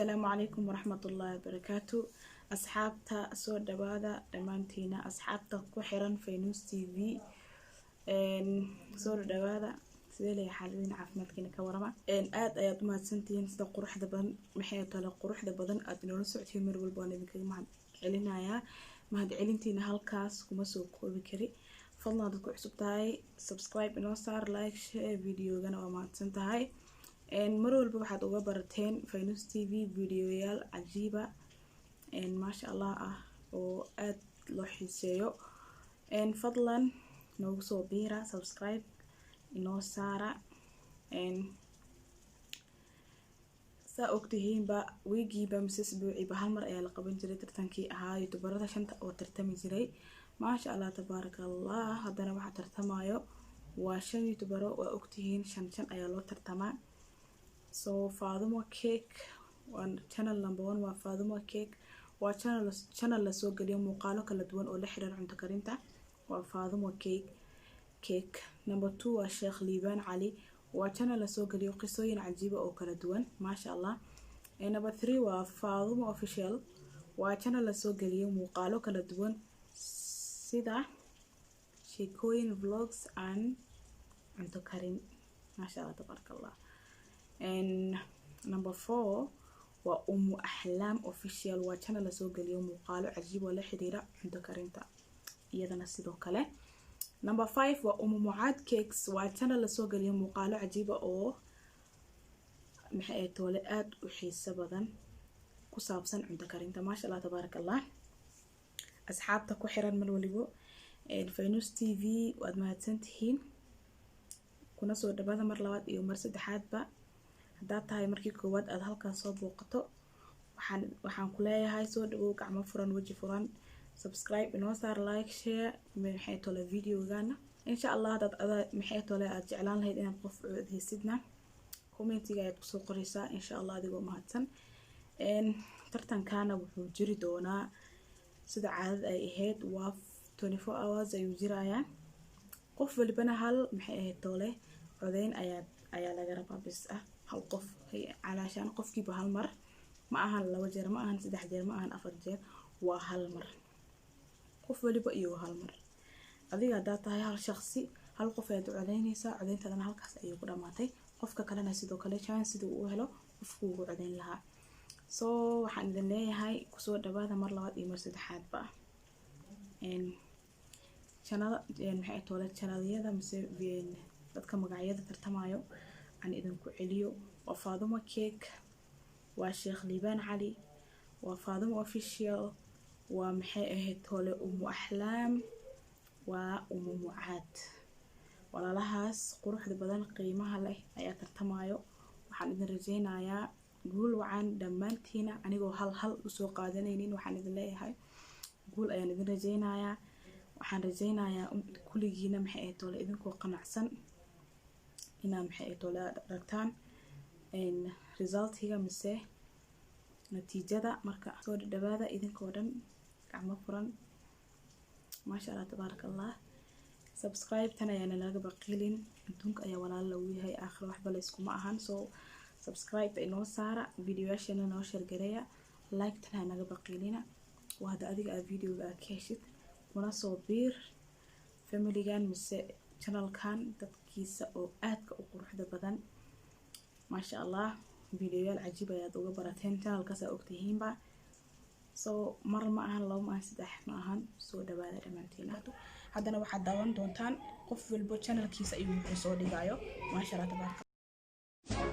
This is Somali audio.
السلام عليكم ورحمة الله وبركاته. أصحابتا سو دوادا دمانتينا أصحابتا كوحيران فينوس تي في سو دوادا سيدي حالين عافمادكينا كورما aad ayaad u mahadsantihiin sida quruxda badan maxay tala quruxda badan aad inoo socotay mar walba aan idinkaga mahadcelinayaa mahadcelintiina halkaas kuma soo koobi kari fadlan dadku cusub tahay subscribe inoo saar like share videogana waa mahadsan tahay mar walba waxaad uga barateen Fainus TV videoyaal cajiiba maasha Allah ah oo aad loo xiiseeyo fadlan noogu soo biira subscribe inoo saara saa ogtihiinba weegiiba mise isbuuciiba hal mar ayaa la qaban jiray tartankii ahaa youtuberada shanta oo tartami jiray maasha Allah tabaarakallah haddana waxa tartamayo waa 5 youtubero waa ogtihiin 5 ayaa loo tartamaa so Fadumo Cake one channel number 1 waa Fadumo Cake waa channel la soo galiyo muuqaalo kala duwan oo la xiriir cunto karinta waa Fadumo Cake number 2 waa Sheikh Liban Ali waa channel la soo galiyo qisooyin cajiib oo kala duwan maasha Allah number 3 waa Fadumo Official waa channel la soo galiyo muuqaalo kala duwan sida sheekooyin vlogs and cunto karin maasha Allah tabarakallah number 4 waa Umu Ahlam Official waa channel la soo galiyo muuqaalo cajiib oo la xiriira cunto karinta iyadana sidoo kale number 5 waa Umu Muad Cakes waa channel la soo galiyo muuqaalo cajiib oo maxay toole aad u xiiso badan ku saabsan cunto karinta maasha Allah tabarakallah asxaabta ku xiran mar waliba Fainus TV waad mahadsantihiin kuna soo dhawaada mar labaad iyo mar saddexaadba haddaad tahay markii koowaad aad halkan soo booqato waxaan ku leeyahay soo dhawow gacmo furan waji furan subscribe inoo saar like share maxay tole videogana insha Allah dad maxay tole aad jeclaan lahayd inaad qof codeysidna commentiga ayaad ku soo qoraysaa insha Allah adigoo mahadsan tartankana wuxuu jiri doonaa sida caadad ay ahayd waa 24 hours ayuu jirayaa qof walbana hal maxay ahayd tole codeyn ayaa laga rabaa bis ah hal qof calaashan qofkiiba hal mar ma ahan 2 jeer ma ahan 3 jeer ma ahan 4 jeer waa hal mar qof waliba iyo hal mar adiga hadaa tahay hal shakhsi hal qof ayaad codeynaysaa codeyntaadana halkaas ayay ku dhamaatay qofka kalena sidoo kale chance sidoo uu helo qofku ugu codeyn lahaa so waxaan idin leeyahay ku soo dhawaada mar labaad iyo mar saddexaadba channel maxay toole channelyada mise dadka magacyada tartamayo aan idin ku celiyo waa Fadumo Cake waa Sheikh Liban Ali waa Fadumo Official waa maxay ahayd toole Umu Ahlam waa Umu Muad walaalahaas quruxda badan qiimaha leh ayaa tartamayo waxaan idin rajaynayaa guul wacan dhamaantiina anigoo hal u soo qaadanaynin waxaan idin leeyahay guul ayaan idin rajaynayaa waxaan rajaynayaa kulligiina maxay ahayd toole idinkoo qanacsan inaa maxay ahayd toole aragtaan resultiga mise natiijada marka soo dhawaada idinkoo dhan gacmo furan maasha Allah tabarakallah subscribe tan ayana laga baqilin adduunka ayaa walaal lagu yahay aakhir waxba la isku ma ahan so subscribe inoo saara videoyaashana noo share gareeya like tan naga baqilina wada adiga videoga ka heshid kuna soo biir family-gan mise channel-kan dadkiisa oo aadka u quruxda badan maasha Allah videoyaal cajiib ayaad uga barateen channel-kaas aad ogtihiinba so mar ma ahan laba ma ahan saddex ma ahan soo dhawaada dhamaantiina haddana waxaad daawan doontaan qof walba channel-kiisa ayuu wuxuu soo dhigayo maasha Allah tabaaraka